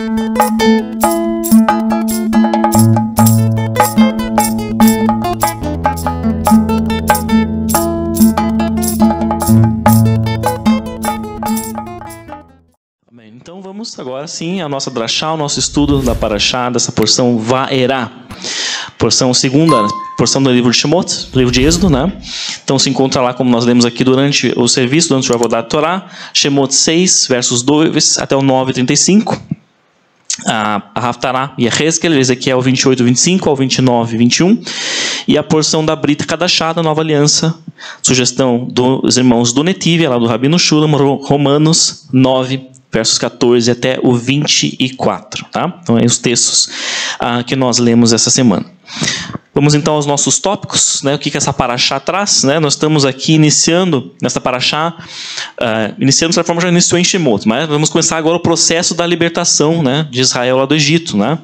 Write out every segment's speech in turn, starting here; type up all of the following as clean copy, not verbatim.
Então vamos agora sim a nossa drachá, o nosso estudo da parashá, dessa porção Vaerá. Porção segunda, porção do livro de Shemot, do livro de Êxodo, né? Então se encontra lá, como nós lemos aqui durante o serviço, durante o Avodat Torá, Shemot 6, versos 2 até o 9, 35. A Haftará e a Hezkel, Ezequiel 28, 25 ao 29, 21. E a porção da Brit Kadashá, da Nova Aliança, sugestão dos irmãos do Netivia, lá do Rabino Shulam, Romanos 9, versos 14 até o 24. Tá? Então, é os textos que nós lemos essa semana. Vamos então aos nossos tópicos, né? O que essa parashá traz, né? Nós estamos aqui iniciando nessa parashá, iniciando de certa forma já iniciou em Shemot, mas vamos começar agora o processo da libertação, né, de Israel lá do Egito, né?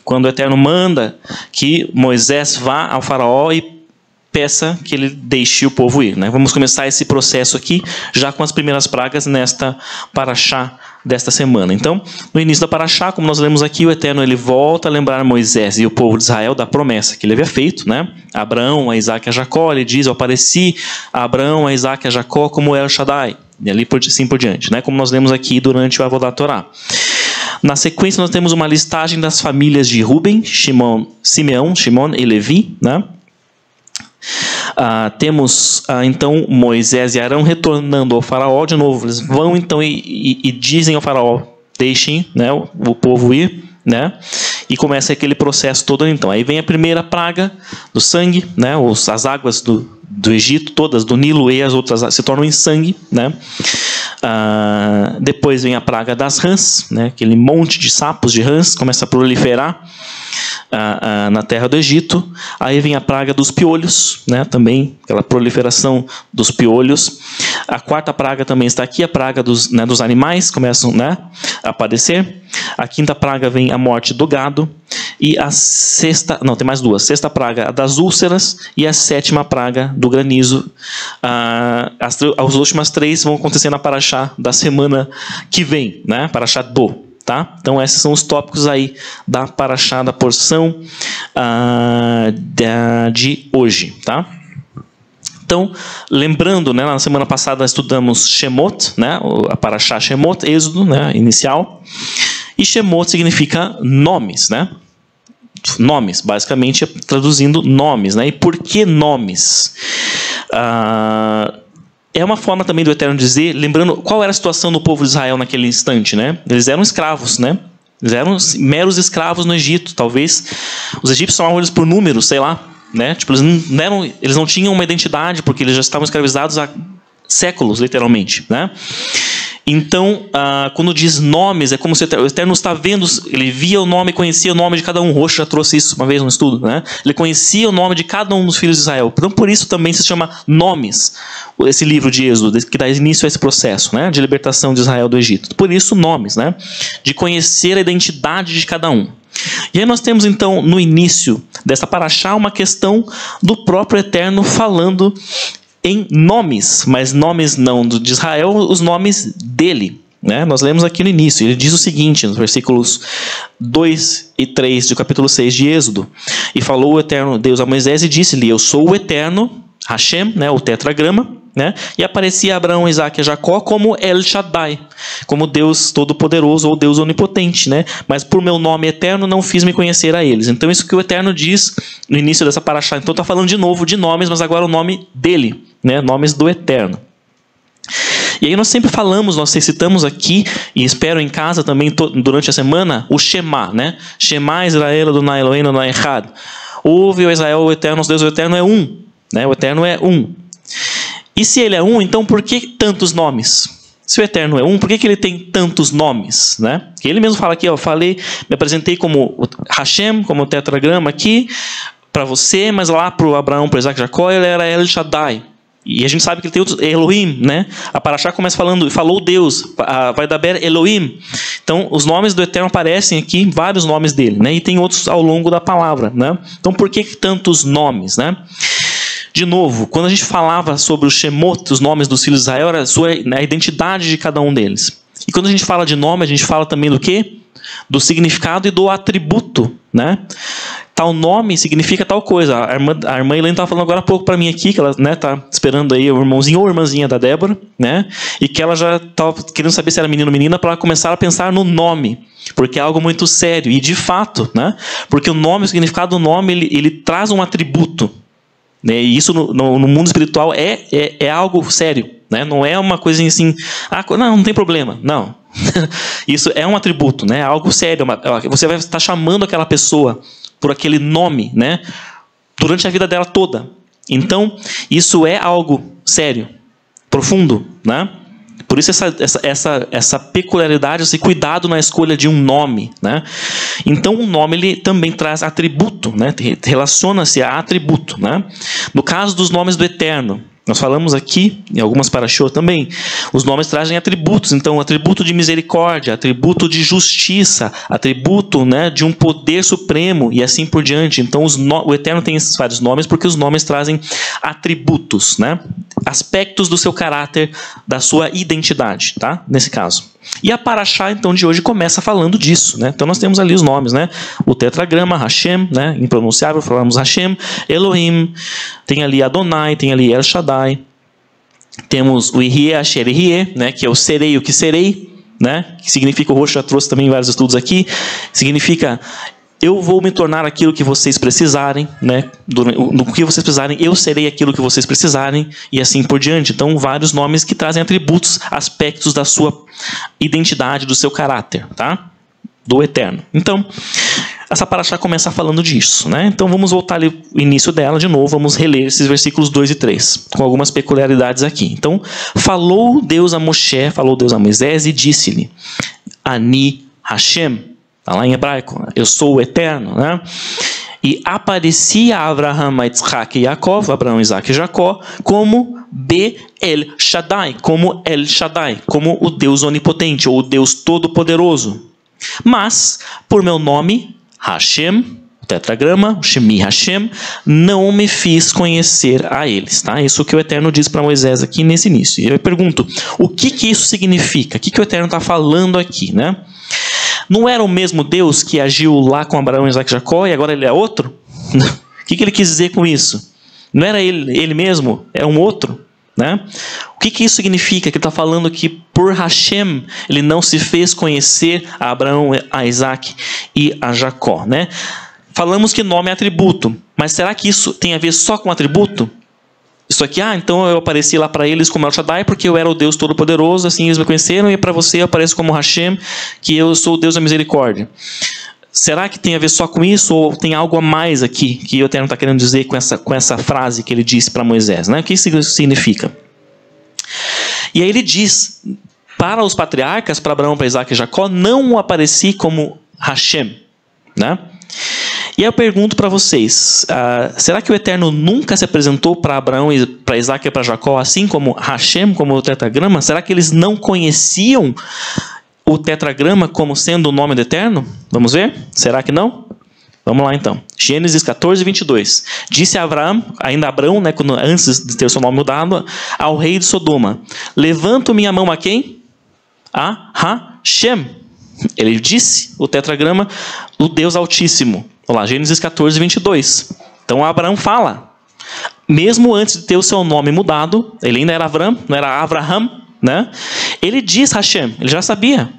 Quando o Eterno manda que Moisés vá ao faraó e peça que ele deixe o povo ir, né? Vamos começar esse processo aqui já com as primeiras pragas nesta parashá desta semana. Então, no início da parashá, como nós lemos aqui, o Eterno ele volta a lembrar Moisés e o povo de Israel da promessa que ele havia feito, né? A Abraão, a Isaac e a Jacó, ele diz: eu apareci a Abraão, a Isaac e a Jacó como El Shaddai, e ali assim por diante, né? Como nós lemos aqui durante o Avodat Torá. Na sequência, nós temos uma listagem das famílias de Ruben, Simeão, Shimon e Levi, né? Temos então Moisés e Arão retornando ao faraó de novo. Eles vão então e dizem ao faraó: deixem, né, o povo ir, né? E começa aquele processo todo. Então aí vem a primeira praga do sangue, né? As águas do Egito, todas do Nilo e as outras se tornam em sangue, né? Depois vem a praga das rãs, né? Aquele monte de sapos de rãs começa a proliferar na terra do Egito. Aí vem a praga dos piolhos, né? Também aquela proliferação dos piolhos. A quarta praga também está aqui, a praga dos animais começam, né, a aparecer. A quinta praga vem a morte do gado. E a sexta, não, tem mais duas. Sexta praga, a das úlceras, e a sétima praga do granizo. As últimas três vão acontecer na parashá da semana que vem, né? Parashá Bo. Tá? Então esses são os tópicos aí da parashá, da porção de hoje, tá? Então, lembrando, né, na semana passada estudamos Shemot, né, a parashá Shemot, Êxodo, né, inicial, e Shemot significa nomes, né? Nomes, basicamente traduzindo nomes, né? E por que nomes? É uma forma também do Eterno dizer, lembrando qual era a situação do povo de Israel naquele instante, né? Eles eram escravos, né? Eles eram meros escravos no Egito. Talvez os egípcios chamavam eles por números, sei lá, né? Tipo, eles não tinham uma identidade porque eles já estavam escravizados há séculos, literalmente, né? Então, quando diz nomes, é como se o Eterno está vendo, ele via o nome, conhecia o nome de cada um. O Roxo já trouxe isso uma vez no estudo, né? Ele conhecia o nome de cada um dos filhos de Israel. Então, por isso também se chama Nomes, esse livro de Êxodo, que dá início a esse processo, né, de libertação de Israel do Egito. Por isso, nomes, né? De conhecer a identidade de cada um. E aí nós temos, então, no início dessa parashá, uma questão do próprio Eterno falando em nomes, mas nomes não de Israel, os nomes dele, né? Nós lemos aqui no início, ele diz o seguinte, nos versículos 2 e 3 do capítulo 6 de Êxodo: e falou o Eterno Deus a Moisés e disse-lhe: eu sou o Eterno, Hashem, né, o tetragrama, né? E aparecia a Abraão, Isaac e Jacó como El Shaddai, como Deus Todo-Poderoso ou Deus Onipotente, né? Mas por meu nome eterno não fiz me conhecer a eles. Então isso que o Eterno diz no início dessa parashá. Então está falando de novo de nomes, mas agora o nome dele, né? Nomes do Eterno. E aí nós sempre falamos, nós citamos aqui, e espero em casa também durante a semana, o Shema, né? Shema Israel Adonai Eloheinu Adonai Echad. Ouve, ó Israel, o Eterno, nosso Deus, o Eterno é um, né? O Eterno é um. E se ele é um, então por que tantos nomes? Se o Eterno é um, por que ele tem tantos nomes, né? Ele mesmo fala aqui, ó, me apresentei como Hashem, como o tetragrama aqui, para você, mas lá para o Abraão, para Isaac e Jacó, ele era El Shaddai. E a gente sabe que ele tem outros, Elohim, né? A parashá começa falando, falou Deus, vai dar Elohim. Então, os nomes do Eterno aparecem aqui, vários nomes dele, né? E tem outros ao longo da palavra, né? Então, por que tantos nomes, né? De novo, quando a gente falava sobre o Shemot, os nomes dos filhos de Israel, era a identidade de cada um deles. E quando a gente fala de nome, a gente fala também do quê? do significado e do atributo, né? Tal nome significa tal coisa. A irmã Helene estava falando agora há pouco para mim aqui, que ela, né, tá esperando aí o irmãozinho ou irmãzinha da Débora, né? E que ela já estava querendo saber se era menino ou menina para começar a pensar no nome, porque é algo muito sério. E de fato, né? Porque o nome, o significado do nome, ele traz um atributo, né? E isso no mundo espiritual é algo sério, né? Não é uma coisinha assim, não tem problema, não. Isso é um atributo, né? Algo sério. Você vai estar chamando aquela pessoa por aquele nome, né? Durante a vida dela toda. Então, isso é algo sério, profundo, né? Por isso essa peculiaridade, esse cuidado na escolha de um nome, né? Então, o nome ele também traz atributo, né? Relaciona-se a atributo, né? No caso dos nomes do Eterno, nós falamos aqui, em algumas parashot também, os nomes trazem atributos. Então, atributo de misericórdia, atributo de justiça, atributo, né, de um poder supremo e assim por diante. Então, o Eterno tem esses vários nomes porque os nomes trazem atributos, né? Aspectos do seu caráter, da sua identidade, tá? Nesse caso. E a parashá, então, de hoje começa falando disso, né? Então, nós temos ali os nomes, né? O tetragrama, Hashem, né? Impronunciável, falamos Hashem, Elohim, tem ali Adonai, tem ali El Shaddai, temos o Irie, Asher, Irie, né? Que é o serei, o que serei, né? Que significa, o Rosh já trouxe também vários estudos aqui, significa eu vou me tornar aquilo que vocês precisarem, né? No que vocês precisarem, eu serei aquilo que vocês precisarem, e assim por diante. Então, vários nomes que trazem atributos, aspectos da sua identidade, do seu caráter, tá? Do Eterno. Então, essa parashá começa falando disso, né? Então, vamos voltar ali o início dela de novo, vamos reler esses versículos 2 e 3, com algumas peculiaridades aqui. Então, falou Deus a Moshe, falou Deus a Moisés e disse-lhe, Ani Hashem, está lá em hebraico, eu sou o Eterno, né? E aparecia a Abraham, a Isaac e Jacó, Abraão, Isaac e Jacó, como El Shaddai, como El Shaddai, como o Deus onipotente, ou o Deus todo-poderoso. Mas, por meu nome, Hashem, o tetragrama, o Shemi Hashem, não me fiz conhecer a eles, tá? Isso que o Eterno diz para Moisés aqui nesse início. E eu pergunto, o que isso significa? O que o Eterno está falando aqui, né? Não era o mesmo Deus que agiu lá com Abraão, Isaac e Jacó e agora ele é outro? O que ele quis dizer com isso? Não era ele mesmo? É um outro? Né? O que isso significa? Que ele está falando que por Hashem ele não se fez conhecer a Abraão, a Isaac e a Jacó. Né? Falamos que nome é atributo, mas será que isso tem a ver só com atributo? Isso aqui, então eu apareci lá para eles como El Shaddai porque eu era o Deus Todo-Poderoso, assim eles me conheceram, e para você eu apareço como Hashem, que eu sou o Deus da misericórdia. Será que tem a ver só com isso, ou tem algo a mais aqui que o Eterno está querendo dizer com essa frase que ele disse para Moisés? Né? O que isso significa? E aí ele diz, para os patriarcas, para Abraão, para Isaac e Jacó, não apareci como Hashem, né? E aí eu pergunto para vocês, será que o Eterno nunca se apresentou para Abraão, para Isaac e para Jacó, assim como Hashem, como o tetragrama? Será que eles não conheciam o tetragrama como sendo o nome do Eterno? Vamos ver? Será que não? Vamos lá então. Gênesis 14, 22. Disse Abraão, ainda Abraão, né, antes de ter o seu nome mudado, ao rei de Sodoma, levanto minha mão a quem? A Hashem. Ele disse, o tetragrama, o Deus Altíssimo. Olha lá, Gênesis 14, 22. Então Abraão fala, mesmo antes de ter o seu nome mudado, ele ainda era Abraão, não era Abraham, né? Ele diz Hashem, ele já sabia,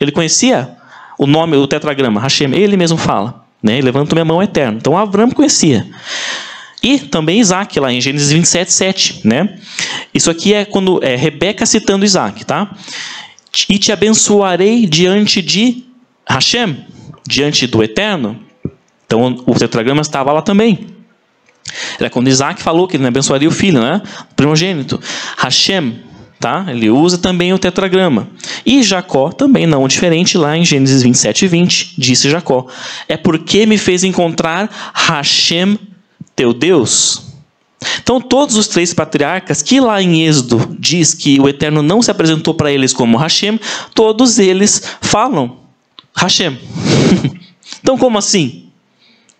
ele conhecia o nome, o tetragrama, Hashem, ele mesmo fala, né? Levanto minha mão eterno. Então Abraão conhecia. E também Isaac, lá em Gênesis 27, 7, né? Isso aqui é quando Rebeca citando Isaac, tá? E te abençoarei diante de Hashem, diante do Eterno. Então o tetragrama estava lá também. Era quando Isaac falou que ele abençoaria o filho, né? O primogênito. Hashem, tá? Ele usa também o tetragrama. E Jacó também, não diferente, lá em Gênesis 27, 20, disse Jacó, é porque me fez encontrar Hashem, teu Deus. Então todos os três patriarcas, que lá em Êxodo diz que o Eterno não se apresentou para eles como Hashem, todos eles falam Hashem. Então como assim?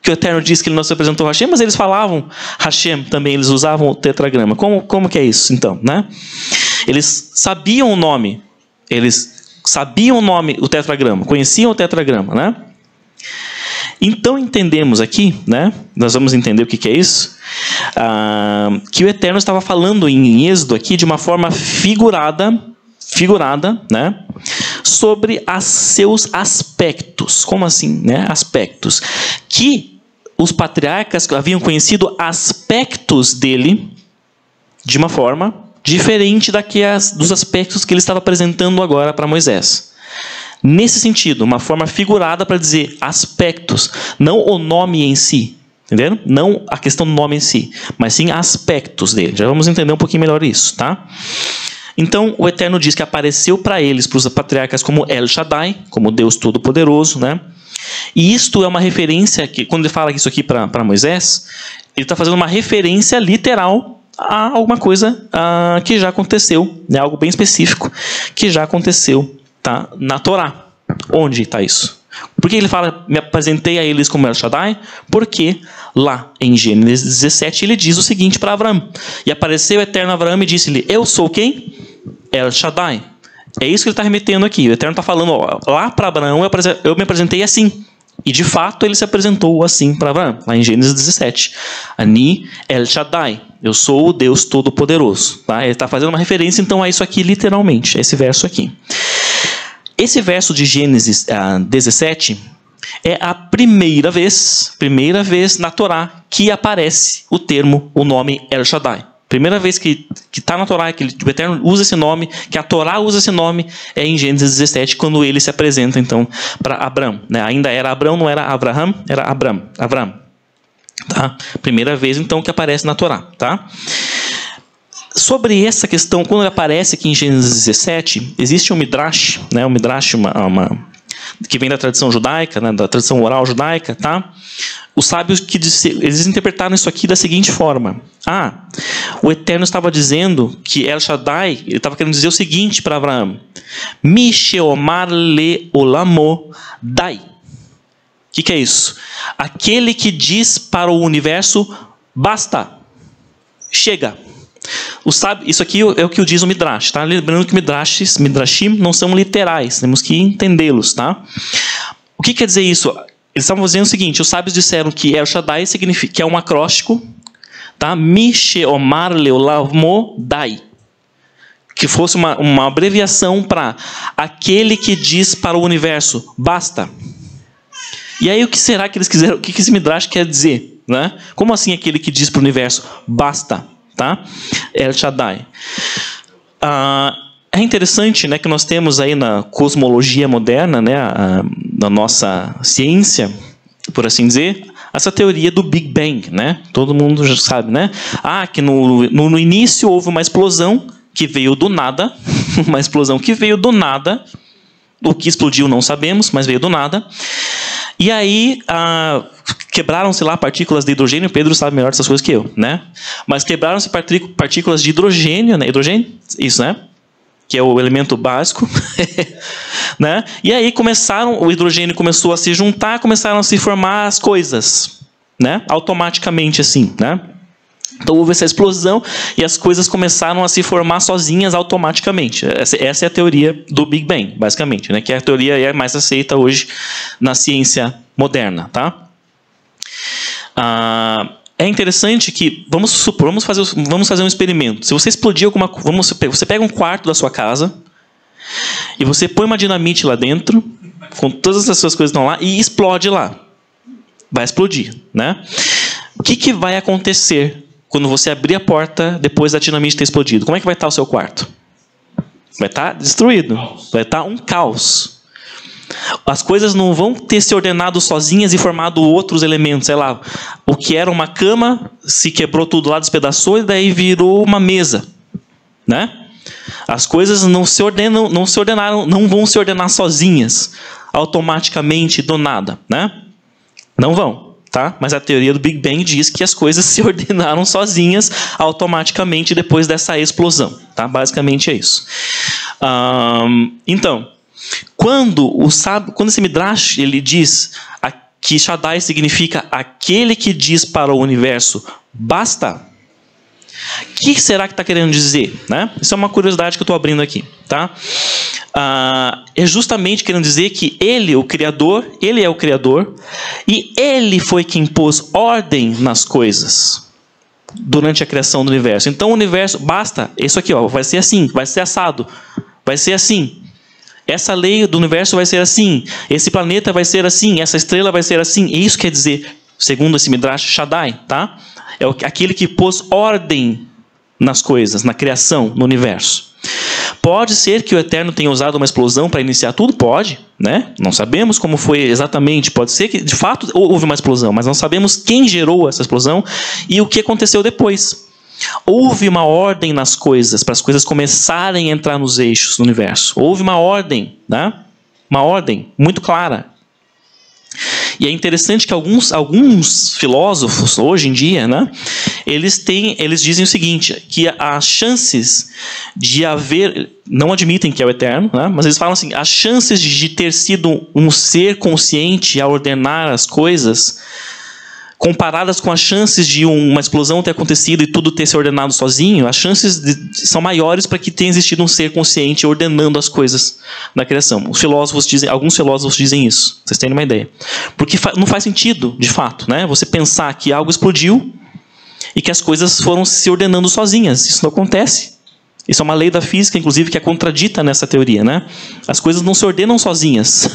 Que o Eterno diz que ele não se apresentou a Hashem, mas eles falavam Hashem também, eles usavam o tetragrama. Como que é isso, então, né? Eles sabiam o nome, eles sabiam o nome, o tetragrama, conheciam o tetragrama, né? Então entendemos aqui, né? Nós vamos entender o que é isso, que o Eterno estava falando em Êxodo aqui de uma forma figurada, né? Sobre seus aspectos. Como assim, né? Aspectos. Que os patriarcas haviam conhecido aspectos dele de uma forma diferente dos aspectos que ele estava apresentando agora para Moisés. Nesse sentido, uma forma figurada para dizer aspectos, não o nome em si, entenderam? Não a questão do nome em si, mas sim aspectos dele. Já vamos entender um pouquinho melhor isso, tá? Então, o Eterno diz que apareceu para eles, para os patriarcas, como El Shaddai, como Deus Todo-Poderoso, né? E isto é uma referência, que quando ele fala isso aqui para Moisés, ele está fazendo uma referência literal a alguma coisa que já aconteceu, né? Algo bem específico que já aconteceu, tá? Na Torá. Onde está isso? Por que ele fala, me apresentei a eles como El Shaddai? Porque lá em Gênesis 17 ele diz o seguinte para Abraão: e apareceu o Eterno a Abraão e disse-lhe, eu sou quem? El Shaddai. É isso que ele está remetendo aqui. O Eterno está falando, ó, lá para Abraão eu me apresentei assim. E de fato ele se apresentou assim para Abraão, lá em Gênesis 17. Ani El Shaddai. Eu sou o Deus Todo-Poderoso. Tá? Ele está fazendo uma referência então a isso aqui literalmente, a esse verso aqui. Esse verso de Gênesis 17 é a primeira vez na Torá que aparece o nome El Shaddai. Primeira vez que está na Torá, que o Eterno usa esse nome, que a Torá usa esse nome, é em Gênesis 17, quando ele se apresenta então para Abrão. Né? Ainda era Abrão, não era Abraham, era Abram. Tá? Primeira vez então que aparece na Torá. Tá? Sobre essa questão, quando ele aparece aqui em Gênesis 17, existe um Midrash, né? Um Midrash que vem da tradição judaica, né? Da tradição oral judaica, tá? Os sábios eles interpretaram isso aqui da seguinte forma: o Eterno estava dizendo que El Shaddai, ele estava querendo dizer o seguinte para Abraão: Mi sheomar le olamo dai. O que é isso? Aquele que diz para o universo, basta, chega. Isso aqui é o que diz o Midrash, tá? Lembrando que Midrashim não são literais, temos que entendê-los, tá? O que quer dizer isso? Eles estavam dizendo o seguinte: os sábios disseram que El Shaddai significa, que é um acróstico, tá? Mi sheomar leolamo dai, que fosse uma abreviação para aquele que diz para o universo, basta. E aí o que será que eles quiseram? O que esse Midrash quer dizer, né? Como assim aquele que diz para o universo, basta? Tá? El Shaddai. É interessante, né, que nós temos aí na cosmologia moderna, né, na nossa ciência, por assim dizer, essa teoria do Big Bang, né? Todo mundo já sabe, né? Que no início houve uma explosão que veio do nada, uma explosão que veio do nada. O que explodiu não sabemos, mas veio do nada. E aí quebraram-se lá partículas de hidrogênio. Pedro sabe melhor dessas coisas que eu, né? Mas quebraram-se partículas de hidrogênio, né? Hidrogênio? Isso, né? Que é o elemento básico. Né? E aí o hidrogênio começou a se juntar, começaram a se formar as coisas, né? Automaticamente assim, né? Então houve essa explosão e as coisas começaram a se formar sozinhas automaticamente. Essa é a teoria do Big Bang, basicamente, né? Que é a teoria mais aceita hoje na ciência moderna, tá? É interessante que vamos fazer um experimento. Se você explodir você pega um quarto da sua casa e você põe uma dinamite lá dentro, com todas as suas coisas que estão lá, e explode lá. Vai explodir, né? O que vai acontecer quando você abrir a porta depois da dinamite ter explodido? Como é que vai estar o seu quarto? Vai estar destruído. Vai estar um caos. As coisas não vão ter se ordenado sozinhas e formado outros elementos. Sei lá, o que era uma cama se quebrou tudo lá, despedaçou e daí virou uma mesa, né? As coisas não vão se ordenar sozinhas, automaticamente, do nada, né? Não vão. Tá? Mas a teoria do Big Bang diz que as coisas se ordenaram sozinhas automaticamente depois dessa explosão. Tá? Basicamente é isso. Então, quando esse Midrash ele diz que Shaddai significa aquele que diz para o universo basta, o que será que está querendo dizer? Né? Isso é uma curiosidade que eu estou abrindo aqui. tá? É justamente querendo dizer que ele, o Criador, ele é o Criador, e ele foi quem pôs ordem nas coisas durante a criação do universo. Então o universo, basta, isso aqui, ó, vai ser assim, vai ser assado, vai ser assim. Essa lei do universo vai ser assim, esse planeta vai ser assim, essa estrela vai ser assim. E isso quer dizer, segundo esse Midrash Shaddai, tá? É aquele que pôs ordem nas coisas, na criação, no universo. Pode ser que o Eterno tenha usado uma explosão para iniciar tudo? Pode, né? Não sabemos como foi exatamente. Pode ser que, de fato, houve uma explosão, mas não sabemos quem gerou essa explosão e o que aconteceu depois. Houve uma ordem nas coisas, para as coisas começarem a entrar nos eixos do universo. Houve uma ordem, né? Uma ordem muito clara. E é interessante que alguns filósofos, hoje em dia, né, eles dizem o seguinte, que as chances de haver, não admitem que é o Eterno, né, mas eles falam assim, as chances de ter sido um ser consciente a ordenar as coisas, comparadas com as chances de uma explosão ter acontecido e tudo ter se ordenado sozinho, as chances são maiores para que tenha existido um ser consciente ordenando as coisas na criação. Alguns filósofos dizem isso, pra vocês terem uma ideia. Porque não faz sentido, de fato, né? Você pensar que algo explodiu e que as coisas foram se ordenando sozinhas. Isso não acontece. Isso é uma lei da física, inclusive, que é contradita nessa teoria, né? As coisas não se ordenam sozinhas,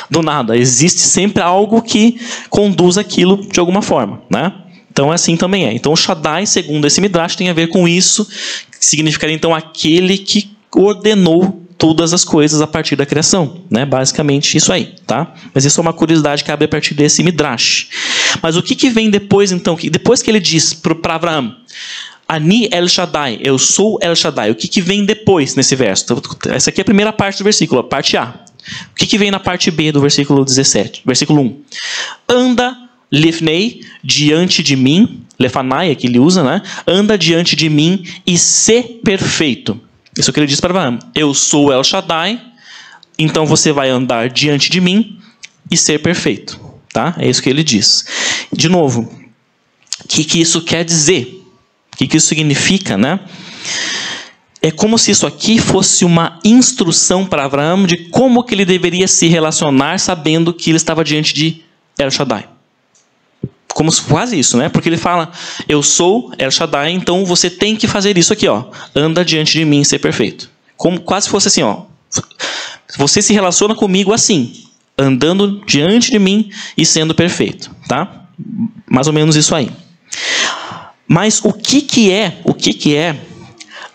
do nada. Existe sempre algo que conduz aquilo de alguma forma, né? Então, assim também é. Então, o Shaddai, segundo esse Midrash, tem a ver com isso, que significaria, então, aquele que ordenou todas as coisas a partir da criação, né? Basicamente isso aí, tá? Mas isso é uma curiosidade que abre a partir desse Midrash. Mas o que vem depois, então? Depois que ele diz para Abraão, Ani El Shaddai, eu sou El Shaddai. O que vem depois nesse verso? Essa aqui é a primeira parte do versículo, a parte A. O que vem na parte B do versículo 17? Versículo 1. Anda lifnei, diante de mim, lefanai, que ele usa, né? Anda diante de mim e sê perfeito. Isso que ele diz para Abraão. Eu sou El Shaddai, então você vai andar diante de mim e ser perfeito. Tá? É isso que ele diz. De novo, o que isso quer dizer? O que isso significa, né? É como se isso aqui fosse uma instrução para Abraão de como que ele deveria se relacionar sabendo que ele estava diante de El Shaddai. Como se quase isso, né? Porque ele fala, eu sou El Shaddai, então você tem que fazer isso aqui, ó. Anda diante de mim e ser perfeito. Como quase fosse assim, ó. Você se relaciona comigo assim, andando diante de mim e sendo perfeito, tá? Mais ou menos isso aí. Mas o que é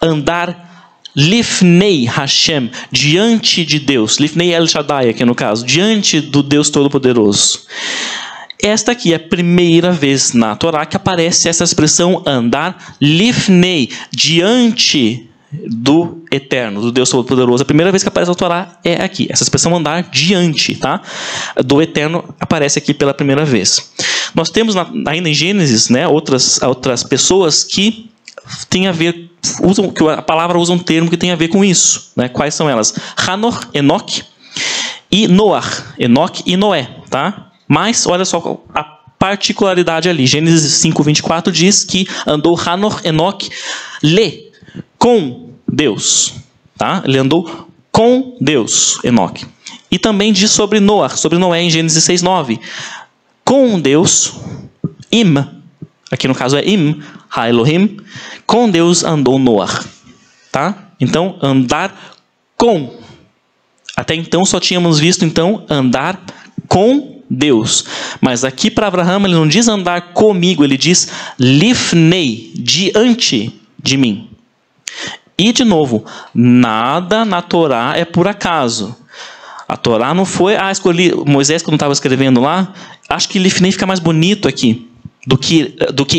andar lifnei Hashem, diante de Deus? Lifnei El Shaddai aqui no caso, diante do Deus Todo-Poderoso. Esta aqui é a primeira vez na Torá que aparece essa expressão andar lifnei, diante do Eterno, do Deus Todo-Poderoso. A primeira vez que aparece na Torá é aqui. Essa expressão andar diante, tá? Do Eterno aparece aqui pela primeira vez. Nós temos ainda em Gênesis, né, outras pessoas que têm a ver, que a palavra usa um termo que tem a ver com isso, né? Quais são elas? Hanor, Enoque e Noar. Enoque e Noé, tá? Mas olha só a particularidade ali. Gênesis 5:24 diz que andou Hanor, Enoque, com Deus, tá? Ele andou com Deus, Enoque. E também diz sobre Noé em Gênesis 6:9. Com Deus, aqui no caso é Ha Elohim, com Deus andou Noar, tá? Então, andar com. Até então só tínhamos visto, então, andar com Deus. Mas aqui para Abraão ele não diz andar comigo, ele diz lifnei, diante de mim. E, de novo, nada na Torá é por acaso. A Torá não foi, escolhi Moisés quando estava escrevendo lá, acho que lifnei fica mais bonito aqui do que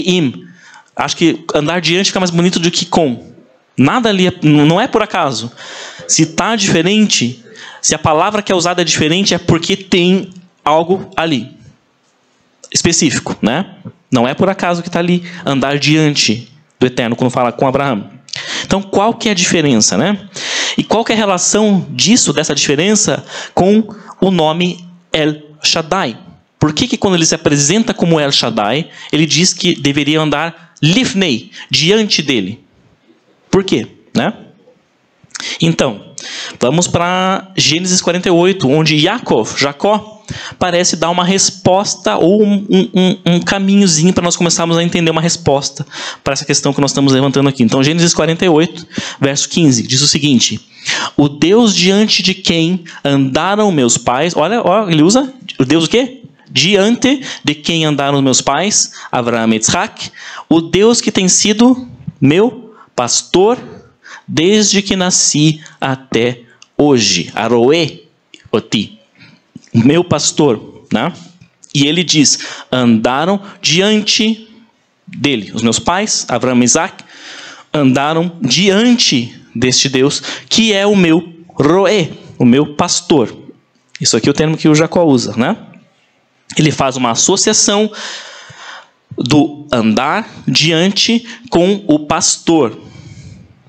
im. Acho que andar diante fica mais bonito do que com. Nada ali, não é por acaso. Se está diferente, se a palavra que é usada é diferente, é porque tem algo ali específico, né? Não é por acaso que está ali andar diante do Eterno quando fala com Abraão. Então, qual que é a diferença, né? E qual que é a relação dessa diferença com o nome El Shaddai? Por que quando ele se apresenta como El Shaddai, ele diz que deveria andar lifnei, diante dele? Por quê, né? Então, Vamos para Gênesis 48, onde Jacó, parece dar uma resposta ou um caminhozinho para nós começarmos a entender uma resposta para essa questão que nós estamos levantando aqui. Então, Gênesis 48, verso 15, diz o seguinte: o Deus diante de quem andaram meus pais, olha, ele usa o Deus o quê? Diante de quem andaram meus pais, Abraão e Isaac, o Deus que tem sido meu pastor desde que nasci até hoje. Aroé, oti, meu pastor, né? E ele diz: andaram diante dele. Os meus pais, Abraão e Isaac, andaram diante deste Deus, que é o meu roé, o meu pastor. Isso aqui é o termo que o Jacó usa, né? Ele faz uma associação do andar diante com o pastor.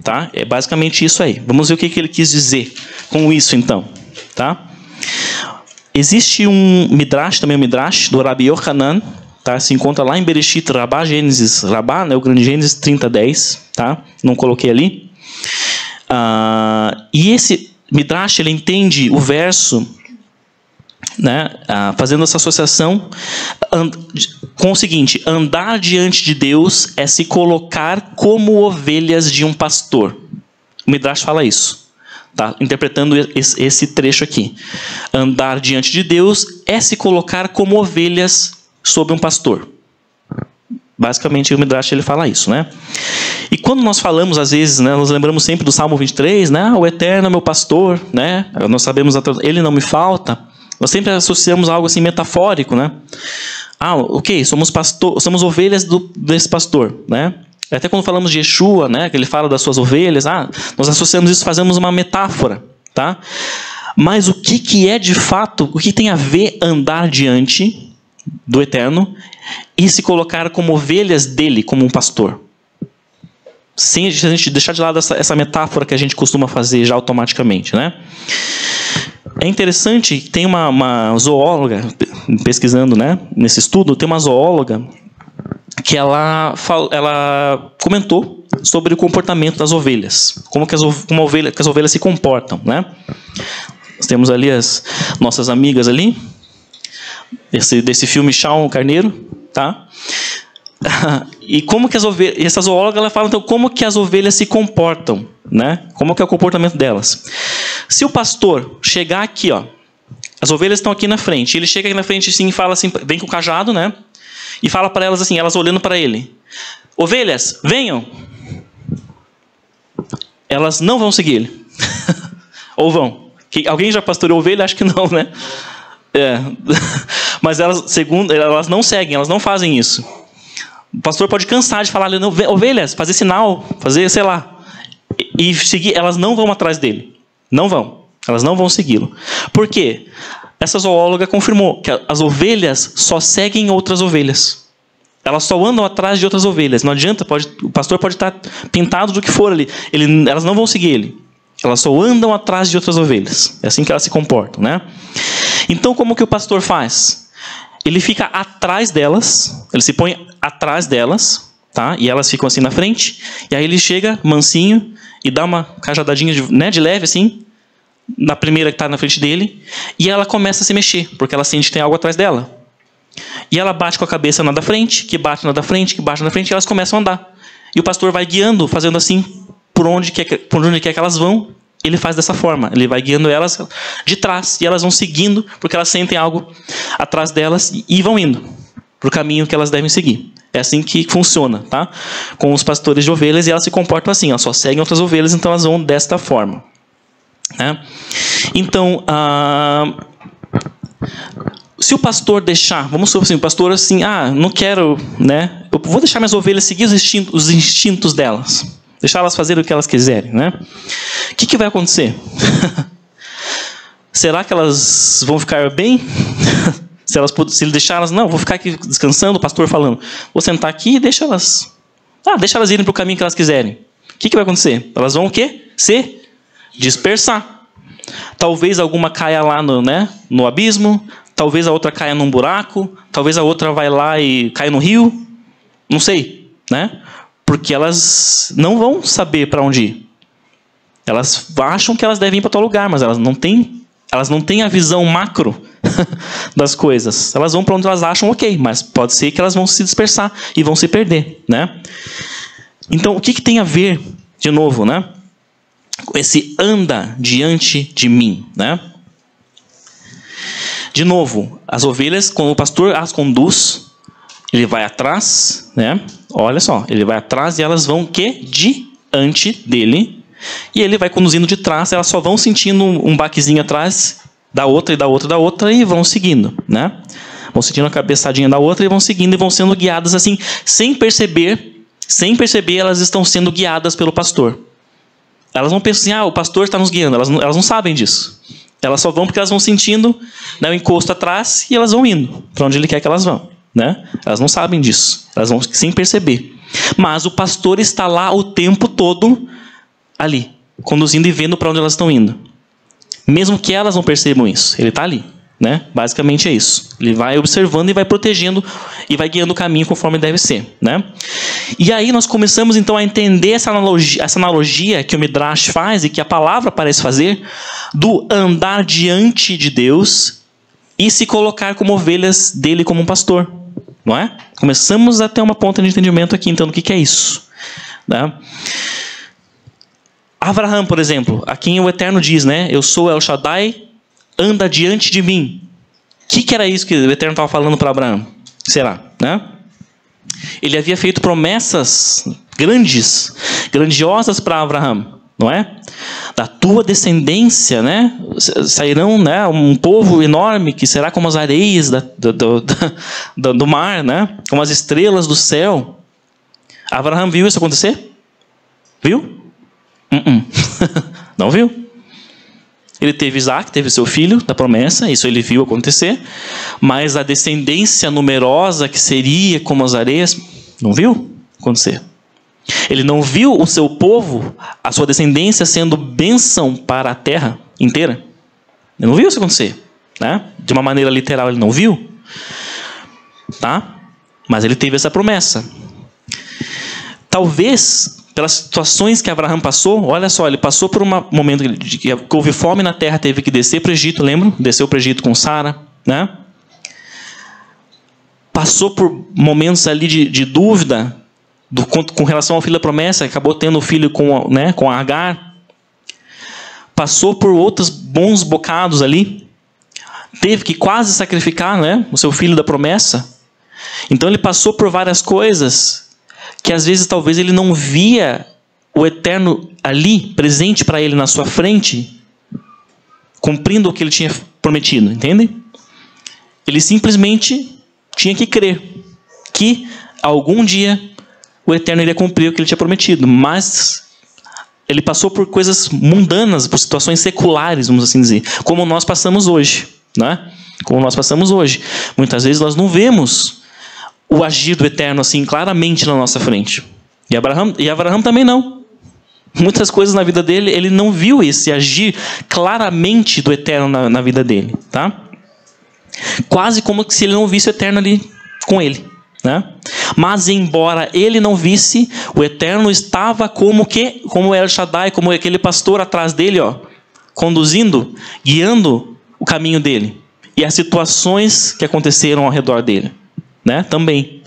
Tá? É basicamente isso aí. Vamos ver o que ele quis dizer com isso, então. Tá? Existe um Midrash, também um Midrash, do Rabi Yohanan, tá? Se encontra lá em Bereshit Rabá, Gênesis Rabá, né? O grande Gênesis 30:10. Tá? Não coloquei ali. E esse Midrash, ele entende o verso, né, fazendo essa associação com o seguinte: andar diante de Deus é se colocar como ovelhas de um pastor. O Midrash fala isso, tá? Interpretando esse trecho aqui. Andar diante de Deus é se colocar como ovelhas sob um pastor. Basicamente o Midrash ele fala isso, né? E quando nós falamos, às vezes, né, nós lembramos sempre do Salmo 23, né? O Eterno é meu pastor, né? Nós sabemos, ele não me falta. Nós sempre associamos algo assim metafórico, né? Ok, somos ovelhas desse pastor, né? Até quando falamos de Yeshua, né, que ele fala das suas ovelhas, nós associamos isso, fazemos uma metáfora, tá? Mas o que é de fato, o que tem a ver andar diante do Eterno e se colocar como ovelhas dele, como um pastor? Sem a gente deixar de lado essa metáfora que a gente costuma fazer já automaticamente, né? É interessante, tem uma zoóloga, pesquisando, né, nesse estudo, tem uma zoóloga que ela comentou sobre o comportamento das ovelhas, como as ovelhas se comportam, né? Nós temos ali as nossas amigas ali, desse filme Chão Carneiro, tá? E como que essa zoóloga ela fala então como que as ovelhas se comportam, né? Como que é o comportamento delas? Se o pastor chegar aqui, ó, as ovelhas estão aqui na frente, ele chega aqui na frente assim, e fala assim, vem com o cajado, né? E fala para elas assim, elas olhando para ele: ovelhas, venham. Elas não vão seguir ele. Ou vão? Alguém já pastoreou ovelha? Acho que não, né? Mas elas não seguem, elas não fazem isso. O pastor pode cansar de falar, ovelhas, fazer sinal, fazer, sei lá, e seguir, elas não vão atrás dele. Não vão. Elas não vão segui-lo. Por quê? Essa zoóloga confirmou que as ovelhas só seguem outras ovelhas. Elas só andam atrás de outras ovelhas. Não adianta, o pastor pode estar pintado do que for ali. Elas não vão seguir ele. Elas só andam atrás de outras ovelhas. É assim que elas se comportam, né? Então, como que o pastor faz? Ele fica atrás delas, ele se põe atrás delas, tá? E elas ficam assim na frente. E aí ele chega mansinho e dá uma cajadadinha de leve, assim, na primeira que está na frente dele, e ela começa a se mexer, porque ela sente que tem algo atrás dela. E ela bate com a cabeça na da frente, que bate na da frente, que bate na frente, e elas começam a andar. E o pastor vai guiando, fazendo assim, por onde quer que elas vão, ele faz dessa forma. Ele vai guiando elas de trás, e elas vão seguindo, porque elas sentem algo atrás delas, e vão indo para o caminho que elas devem seguir. É assim que funciona, tá? Com os pastores de ovelhas, e elas se comportam assim, elas só seguem outras ovelhas, então elas vão desta forma. Né? Então, se o pastor deixar, vamos supor assim, o pastor assim, não quero, né? Eu vou deixar minhas ovelhas seguir os instintos delas, deixar elas fazerem o que elas quiserem, né? O que vai acontecer? Será que elas vão ficar bem? Se ele deixar elas, não, vou ficar aqui descansando, o pastor falando, vou sentar aqui e deixa elas irem para o caminho que elas quiserem. O que vai acontecer? Elas vão o quê? Se dispersar. Talvez alguma caia lá no abismo, talvez a outra caia num buraco, talvez a outra vai lá e caia no rio, não sei, né? Porque elas não vão saber para onde ir. Elas acham que elas devem ir para tal lugar, mas elas não têm a visão macro das coisas. Elas vão para onde elas acham ok, mas pode ser que elas vão se dispersar e vão se perder, né? Então, o que tem a ver, de novo, né? Esse anda diante de mim, né? De novo, as ovelhas, quando o pastor as conduz, ele vai atrás, né? Olha só, ele vai atrás e elas vão diante dele. E ele vai conduzindo de trás, elas só vão sentindo um baquezinho atrás da outra e da outra e da outra e vão seguindo, né? Vão sentindo a cabeçadinha da outra e vão seguindo e vão sendo guiadas assim, sem perceber, elas estão sendo guiadas pelo pastor. Elas não pensam assim, o pastor está nos guiando, elas não sabem disso. Elas só vão porque elas vão sentindo, né, o encosto atrás e elas vão indo para onde ele quer que elas vão, né? Elas não sabem disso, elas vão sem perceber. Mas o pastor está lá o tempo todo ali, conduzindo e vendo para onde elas estão indo. Mesmo que elas não percebam isso, ele está ali, né? Basicamente é isso. Ele vai observando e vai protegendo e vai guiando o caminho conforme deve ser, né? E aí nós começamos então a entender essa analogia que o Midrash faz e que a palavra parece fazer do andar diante de Deus e se colocar como ovelhas dele como um pastor, não é? Começamos a ter uma ponta de entendimento aqui, então, do que é isso, né? Abraham, por exemplo, a quem o Eterno diz, né? Eu sou El Shaddai, anda diante de mim. O que era isso que o Eterno estava falando para Abraão? Será, né? Ele havia feito promessas grandiosas para Abraão, não é? Da tua descendência, né? Sairão, né, um povo enorme que será como as areias do mar, né? Como as estrelas do céu. Abraão viu isso acontecer? Viu? Não viu? Ele teve Isaac, teve seu filho da promessa, isso ele viu acontecer, mas a descendência numerosa que seria como as areias, não viu acontecer. Ele não viu o seu povo, a sua descendência sendo bênção para a terra inteira. Ele não viu isso acontecer, né? De uma maneira literal ele não viu, tá? Mas ele teve essa promessa. Talvez pelas situações que Abraão passou, olha só, ele passou por um momento que houve fome na terra, teve que descer para o Egito, lembram? Desceu para o Egito com Sara, né? Passou por momentos ali de dúvida com relação ao filho da promessa, acabou tendo o filho com Agar. Passou por outros bons bocados ali, teve que quase sacrificar, né, o seu filho da promessa. Então ele passou por várias coisas que às vezes talvez ele não via o Eterno ali, presente para ele na sua frente, cumprindo o que ele tinha prometido, entende? Ele simplesmente tinha que crer que algum dia o Eterno iria cumprir o que ele tinha prometido, mas ele passou por coisas mundanas, por situações seculares, vamos assim dizer, como nós passamos hoje, né? Como nós passamos hoje. Muitas vezes nós não vemos o agir do Eterno assim claramente na nossa frente. E Abraão também não. Muitas coisas na vida dele, ele não viu esse agir claramente do Eterno na vida dele, tá? Quase como se ele não visse o Eterno ali com ele, né? Mas embora ele não visse, o Eterno estava como El Shaddai, como aquele pastor atrás dele, ó, conduzindo, guiando o caminho dele e as situações que aconteceram ao redor dele, né? Também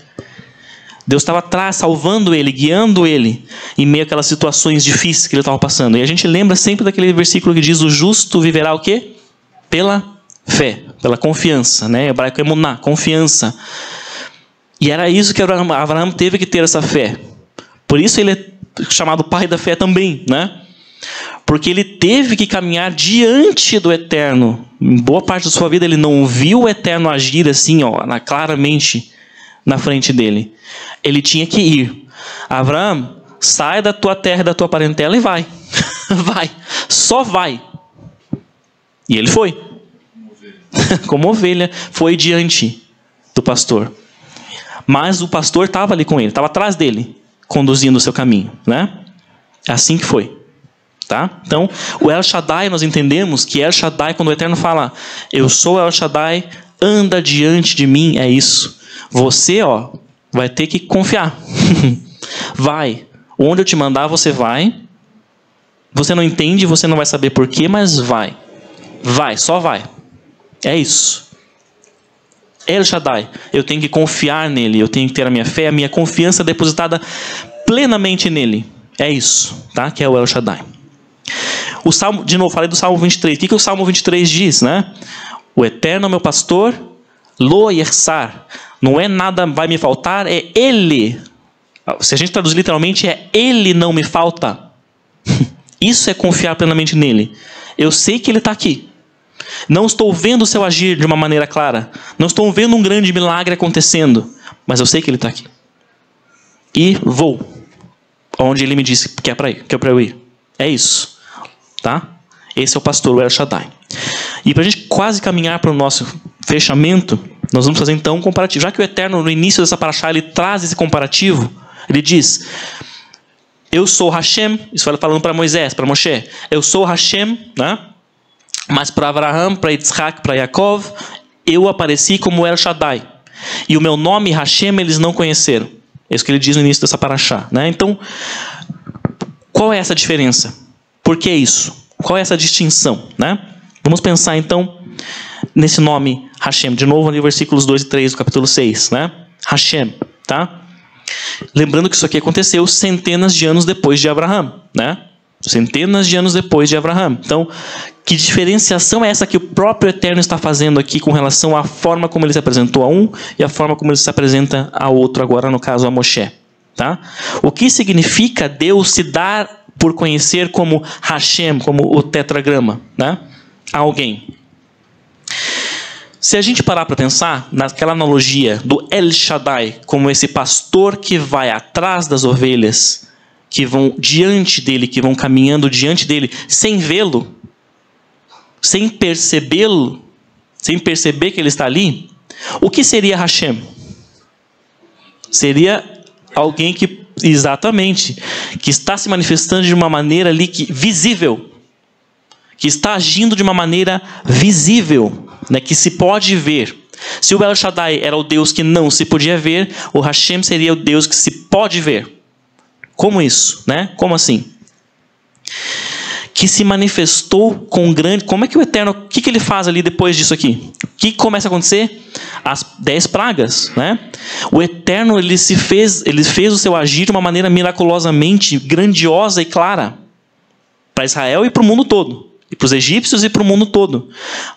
Deus estava atrás, salvando ele, guiando ele em meio àquelas situações difíceis que ele estava passando. E a gente lembra sempre daquele versículo que diz: o justo viverá o quê? Pela fé, pela confiança, né? Hebraico emuná, confiança. E era isso que Abraão teve que ter, essa fé. Por isso ele é chamado pai da fé também, né? Porque ele teve que caminhar diante do Eterno. Em boa parte da sua vida ele não viu o Eterno agir assim, ó, claramente na frente dele. Ele tinha que ir. Abraão, sai da tua terra e da tua parentela e vai. Vai. Só vai. E ele foi. Como ovelha, foi diante do pastor. Mas o pastor estava ali com ele, estava atrás dele, conduzindo o seu caminho, né? Assim que foi. Tá? Então, o El Shaddai, nós entendemos que El Shaddai, quando o Eterno fala, eu sou El Shaddai, anda diante de mim, é isso. Você, ó, vai ter que confiar. Vai. Onde eu te mandar, você vai Você não entende, você não vai saber porquê, mas vai. Vai, só vai. É isso. El Shaddai. Eu tenho que confiar nele, eu tenho que ter a minha fé, a minha confiança depositada plenamente nele. É isso, tá? Que é o El Shaddai. O Salmo, de novo, falei do Salmo 23. O que o Salmo 23 diz, né? O Eterno é meu pastor, lo yersar. Não é nada vai me faltar, é ele. Se a gente traduzir literalmente, é ele não me falta. Isso é confiar plenamente nele. Eu sei que ele está aqui. Não estou vendo o seu agir de uma maneira clara. Não estou vendo um grande milagre acontecendo. Mas eu sei que ele está aqui. E vou onde ele me disse que é para eu ir. É isso. Tá? Esse é o pastor, o El Shaddai. E para a gente quase caminhar para o nosso fechamento, nós vamos fazer então um comparativo. Já que o Eterno, no início dessa paraxá, ele traz esse comparativo, ele diz: eu sou Hashem, isso falando para Moisés, para Moshe, eu sou Hashem, né? Mas para Abraham, para Yitzhak, para Yaakov, eu apareci como El Shaddai. E o meu nome, Hashem, eles não conheceram. É isso que ele diz no início dessa paraxá, né? Então, qual é essa diferença? Por que isso? Qual é essa distinção, né? Vamos pensar então nesse nome Hashem. De novo, no versículos 2 e 3 do capítulo 6, né? Hashem, tá? Lembrando que isso aqui aconteceu centenas de anos depois de Abraham, né? Centenas de anos depois de Abraham. Então, que diferenciação é essa que o próprio Eterno está fazendo aqui com relação à forma como ele se apresentou a um e a forma como ele se apresenta a outro, agora no caso a Moshe, tá? O que significa Deus se dar por conhecer como Hashem, como o tetragrama, né? A alguém. Se a gente parar para pensar naquela analogia do El Shaddai como esse pastor que vai atrás das ovelhas, que vão diante dele, que vão caminhando diante dele, sem vê-lo, sem percebê-lo, sem perceber que ele está ali, o que seria Hashem? Seria alguém que, exatamente, que está se manifestando de uma maneira ali visível, que está agindo de uma maneira visível, né, que se pode ver. Se o El Shaddai era o Deus que não se podia ver, o Hashem seria o Deus que se pode ver. Como isso, né? Como assim? Que se manifestou com grande... Como é que o Eterno... O que ele faz ali depois disso aqui? O que começa a acontecer? As 10 pragas, né? O Eterno, ele fez o seu agir de uma maneira miraculosamente grandiosa e clara para Israel e para o mundo todo. E para os egípcios e para o mundo todo.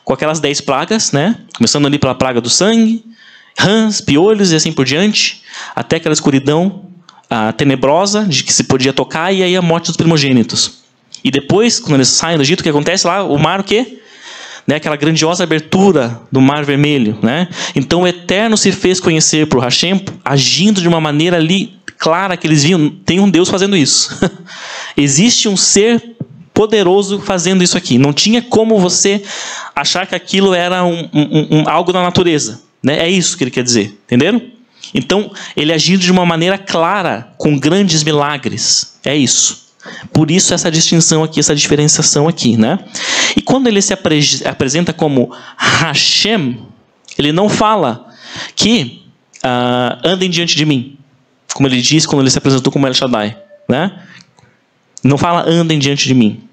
Com aquelas 10 pragas, né? Começando ali pela praga do sangue, rãs, piolhos e assim por diante, até aquela escuridão tenebrosa de que se podia tocar, e aí a morte dos primogênitos. E depois, quando eles saem do Egito, o que acontece lá? O mar, o quê? Né? Aquela grandiosa abertura do Mar Vermelho, né? Então o Eterno se fez conhecer por Hashem, agindo de uma maneira ali clara, que eles viam, tem um Deus fazendo isso. Existe um ser poderoso fazendo isso aqui. Não tinha como você achar que aquilo era algo da natureza, né? É isso que ele quer dizer, entenderam? Então, ele agindo de uma maneira clara, com grandes milagres. É isso. Por isso essa distinção aqui, essa diferenciação aqui, né? E quando ele se apresenta como Hashem, ele não fala que andem diante de mim, como ele diz quando ele se apresentou como El Shaddai, né? Não fala andem diante de mim.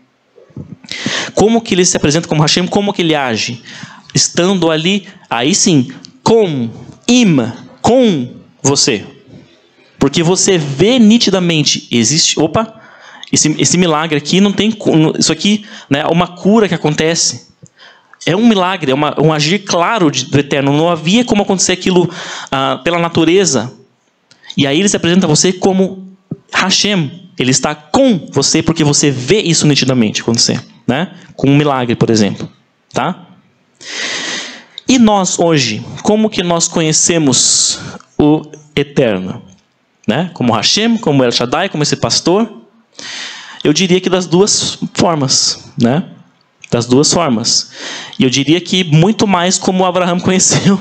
Como que ele se apresenta como Hashem? Como que ele age? Estando ali, aí sim, com você. Porque você vê nitidamente, existe, esse milagre aqui não tem, isso aqui, né, é uma cura que acontece. É um milagre, é um agir claro do Eterno. Não havia como acontecer aquilo pela natureza. E aí ele se apresenta a você como Hashem. Ele está com você porque você vê isso nitidamente acontecer, né? Com um milagre, por exemplo, tá? E nós hoje, como que nós conhecemos o Eterno, né? Como Hashem, como El Shaddai, como esse pastor? Eu diria que das duas formas, né? Das duas formas. E eu diria que muito mais como Abraham conheceu,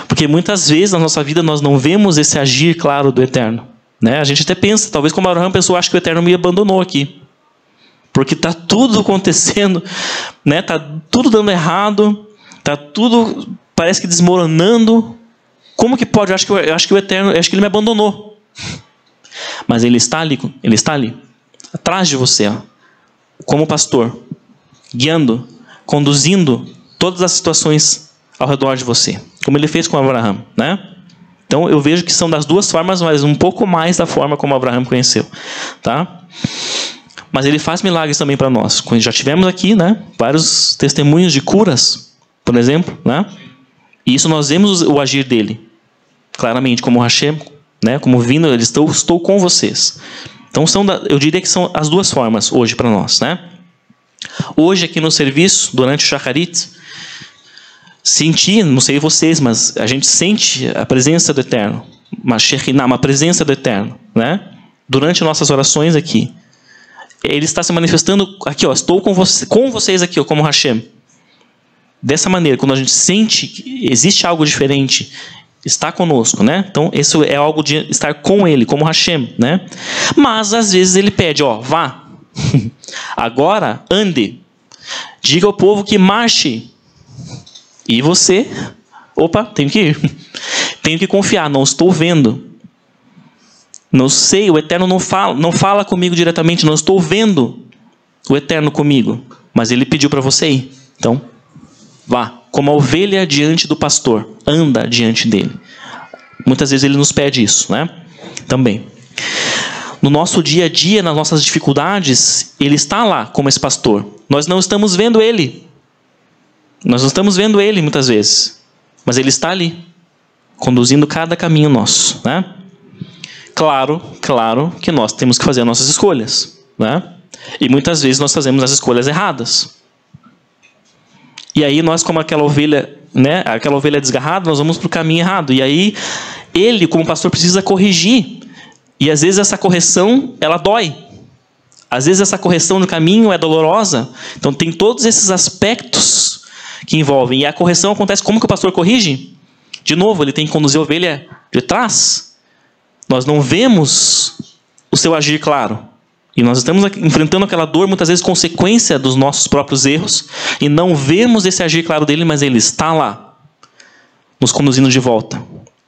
porque muitas vezes na nossa vida nós não vemos esse agir claro do Eterno. Né? A gente até pensa, talvez como Abraham pensou, acho que o Eterno me abandonou aqui. Porque está tudo acontecendo, né? Está tudo dando errado, está tudo, parece que desmoronando. Como que pode? Eu acho que o Eterno, acho que ele me abandonou. Mas ele está ali, atrás de você, ó, como pastor, guiando, conduzindo todas as situações ao redor de você, como ele fez com Abraão, né? Então eu vejo que são das duas formas, mas um pouco mais da forma como Abraão conheceu, tá? Mas ele faz milagres também para nós. Já tivemos aqui, né, vários testemunhos de curas, por exemplo, né? E isso nós vemos o agir dele, claramente, como Hashem, né, como vindo, ele estou com vocês. Então eu diria que são as duas formas hoje para nós, né? Hoje aqui no serviço, durante o Shacharit, senti, não sei vocês, mas a gente sente a presença do Eterno, uma presença do Eterno, né? Durante nossas orações aqui. Ele está se manifestando aqui, ó, estou com vocês aqui, ó, como Hashem. Dessa maneira, quando a gente sente que existe algo diferente, está conosco, né? Então, isso é algo de estar com ele, como Hashem, né? Mas, às vezes, ele pede, ó, vá. Agora, ande. Diga ao povo que marche. E você, opa, tenho que ir. Tenho que confiar, não estou vendo. Não sei, o Eterno não fala comigo diretamente, não estou vendo o Eterno comigo. Mas ele pediu para você ir. Então, vá. Como a ovelha diante do pastor, anda diante dele. Muitas vezes ele nos pede isso, né? Também. No nosso dia a dia, nas nossas dificuldades, ele está lá como esse pastor. Nós não estamos vendo ele. Nós não estamos vendo ele muitas vezes. Mas ele está ali, conduzindo cada caminho nosso, né? Claro que nós temos que fazer as nossas escolhas, né? E muitas vezes nós fazemos as escolhas erradas. E aí nós, como aquela ovelha, né? Aquela ovelha desgarrada, nós vamos para o caminho errado. E aí ele, como pastor, precisa corrigir. E às vezes essa correção, ela dói. Às vezes essa correção no caminho é dolorosa. Então tem todos esses aspectos que envolvem. E a correção acontece, como que o pastor corrige? De novo, ele tem que conduzir a ovelha de trás. Nós não vemos o seu agir claro. E nós estamos enfrentando aquela dor, muitas vezes consequência dos nossos próprios erros, e não vemos esse agir claro dele, mas ele está lá, nos conduzindo de volta.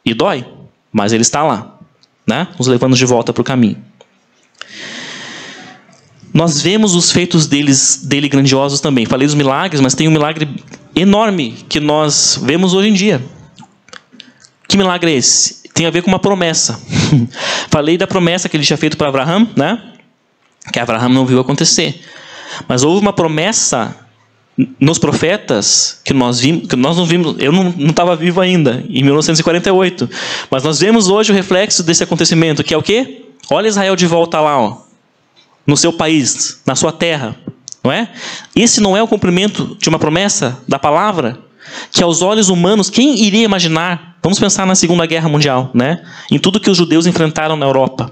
E dói, mas ele está lá, né? Nos levando de volta para o caminho. Nós vemos os feitos dele grandiosos também. Falei dos milagres, mas tem um milagre enorme que nós vemos hoje em dia. Que milagre é esse? Tem a ver com uma promessa. Falei da promessa que ele tinha feito para Abraão, né? Que Abraão não viu acontecer. Mas houve uma promessa nos profetas que nós não vimos. Eu não estava vivo ainda, em 1948. Mas nós vemos hoje o reflexo desse acontecimento, que é o quê? Olha Israel de volta lá, ó, no seu país, na sua terra. Não é? Esse não é o cumprimento de uma promessa da palavra? Que aos olhos humanos, quem iria imaginar? Vamos pensar na Segunda Guerra Mundial, né? Em tudo que os judeus enfrentaram na Europa.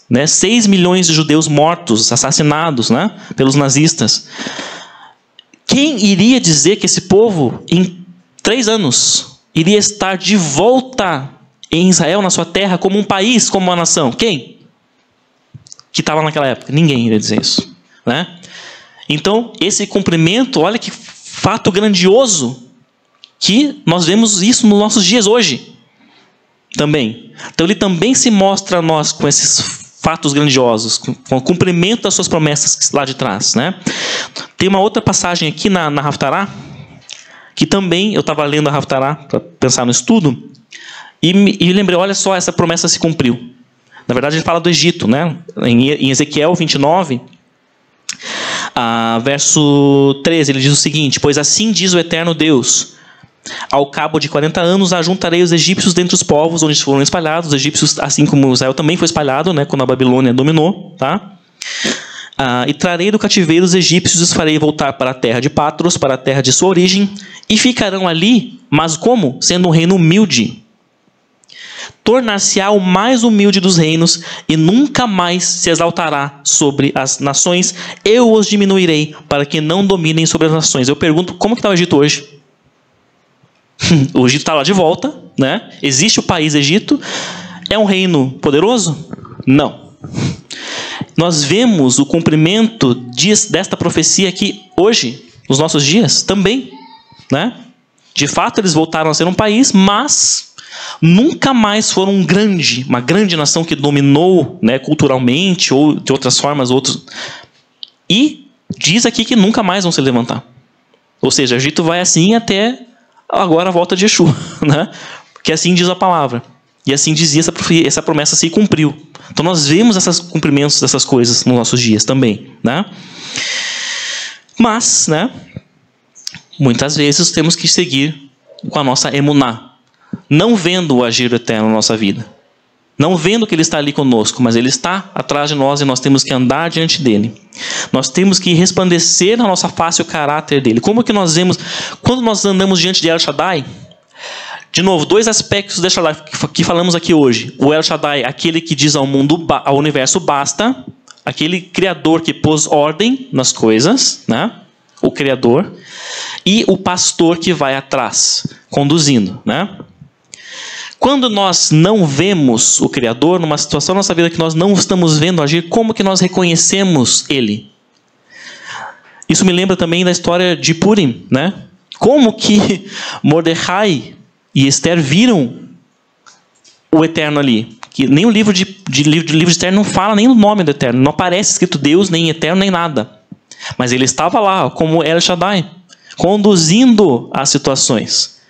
Né? 6 milhões de judeus mortos, assassinados, né? Pelos nazistas. Quem iria dizer que esse povo, em 3 anos, iria estar de volta em Israel, na sua terra, como um país, como uma nação? Quem? Que estava naquela época? Ninguém iria dizer isso, né? Então, esse cumprimento, olha que fato grandioso, que nós vemos isso nos nossos dias hoje também. Então ele também se mostra a nós com esses fatos grandiosos, com o cumprimento das suas promessas lá de trás, né? Tem uma outra passagem aqui na Haftará, que também eu estava lendo a Haftará para pensar no estudo, e lembrei, olha só, essa promessa se cumpriu. Na verdade ele fala do Egito, né? Em Ezequiel 29, verso 13, ele diz o seguinte: pois assim diz o eterno Deus, ao cabo de 40 anos ajuntarei os egípcios dentre os povos onde foram espalhados. Os egípcios, assim como Israel também foi espalhado, né, quando a Babilônia dominou, tá? E trarei do cativeiro os egípcios e os farei voltar para a terra de Patros, para a terra de sua origem, e ficarão ali, mas como? Sendo um reino humilde. Tornar-se-á o mais humilde dos reinos, e nunca mais se exaltará sobre as nações. Eu os diminuirei, para que não dominem sobre as nações. Eu pergunto, como que está o Egito hoje? O Egito está lá de volta, né? Existe o país Egito. É um reino poderoso? Não. Nós vemos o cumprimento desta profecia aqui hoje, nos nossos dias, também, né? De fato, eles voltaram a ser um país, mas nunca mais foram uma grande nação que dominou, né, culturalmente ou de outras formas, e diz aqui que nunca mais vão se levantar. Ou seja, o Egito vai assim até agora a volta de Yeshua, né? Porque assim diz a palavra. E assim dizia essa promessa se cumpriu. Então nós vemos esses cumprimentos dessas coisas nos nossos dias também, né? Mas, né, muitas vezes temos que seguir com a nossa emuná, não vendo o agir do Eterno na nossa vida, não vendo que Ele está ali conosco, mas Ele está atrás de nós e nós temos que andar diante dEle. Nós temos que resplandecer na nossa face o caráter dEle. Como que nós vemos, quando nós andamos diante de El Shaddai, de novo, dois aspectos do El Shaddai que falamos aqui hoje. O El Shaddai, aquele que diz ao mundo, ao universo basta, aquele Criador que pôs ordem nas coisas, né? O Criador, e o pastor que vai atrás, conduzindo, né? Quando nós não vemos o Criador, numa situação na nossa vida que nós não estamos vendo agir, como que nós reconhecemos Ele? Isso me lembra também da história de Purim, né? Como que Mordecai e Esther viram o Eterno ali? Que nem o livro de Esther não fala nem o nome do Eterno, não aparece escrito Deus, nem Eterno, nem nada. Mas ele estava lá, como El Shaddai, conduzindo as situações.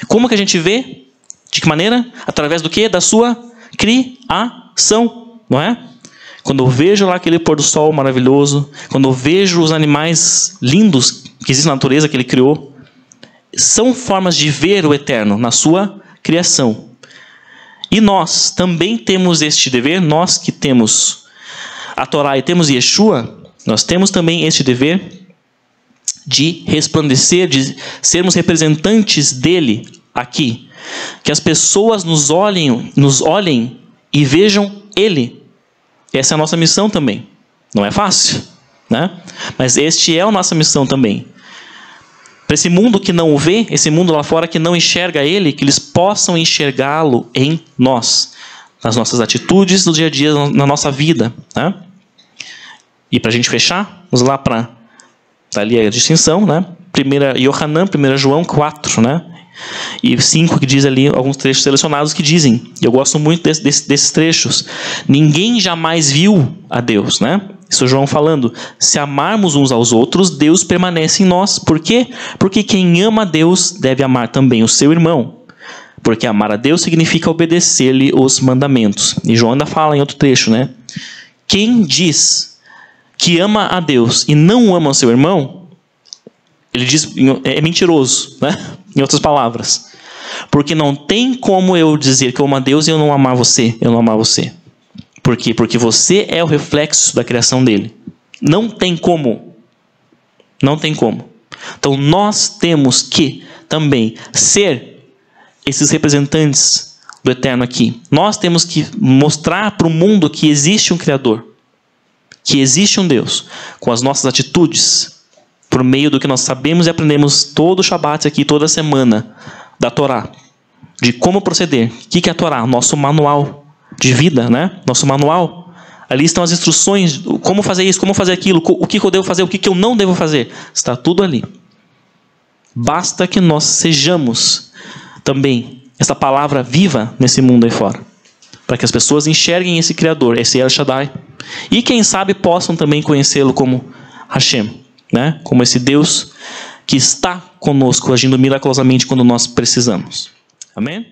Como que a gente vê? De que maneira? Através do quê? Da sua criação, não é? Quando eu vejo lá aquele pôr do sol maravilhoso, quando eu vejo os animais lindos que existem na natureza que ele criou, são formas de ver o Eterno na sua criação. E nós também temos este dever, nós que temos a Torá e temos Yeshua, nós temos também este dever de resplandecer, de sermos representantes dele aqui. Que as pessoas nos olhem e vejam ele. Essa é a nossa missão também. Não é fácil, né? Mas este é a nossa missão também. Para esse mundo que não o vê, esse mundo lá fora que não enxerga ele, que eles possam enxergá-lo em nós, nas nossas atitudes, no dia a dia, na nossa vida, né? E para a gente fechar, vamos lá para ali a distinção, né? 1 Yohanan, 1 João 4, né? E 5, que diz ali alguns trechos selecionados que dizem, e eu gosto muito desses trechos, ninguém jamais viu a Deus, né? Isso é João falando, se amarmos uns aos outros, Deus permanece em nós. Por quê? Porque quem ama a Deus deve amar também o seu irmão. Porque amar a Deus significa obedecer-lhe os mandamentos. E João ainda fala em outro trecho, né? Quem diz que ama a Deus e não ama o seu irmão, ele diz, é mentiroso, né? Em outras palavras. Porque não tem como eu dizer que eu amo a Deus e eu não amar você, eu não amar você. Por quê? Porque você é o reflexo da criação dele. Não tem como. Não tem como. Então nós temos que também ser esses representantes do Eterno aqui. Nós temos que mostrar para o mundo que existe um Criador. Que existe um Deus. Com as nossas atitudes. Por meio do que nós sabemos e aprendemos todo o Shabat aqui, toda semana. Da Torá. De como proceder. O que é a Torá? Nosso manual de vida, né? Nosso manual. Ali estão as instruções, como fazer isso, como fazer aquilo, o que eu devo fazer, o que eu não devo fazer. Está tudo ali. Basta que nós sejamos também essa palavra viva nesse mundo aí fora. Para que as pessoas enxerguem esse Criador, esse El Shaddai. E quem sabe possam também conhecê-lo como Hashem, né? Como esse Deus que está conosco, agindo miraculosamente quando nós precisamos. Amém?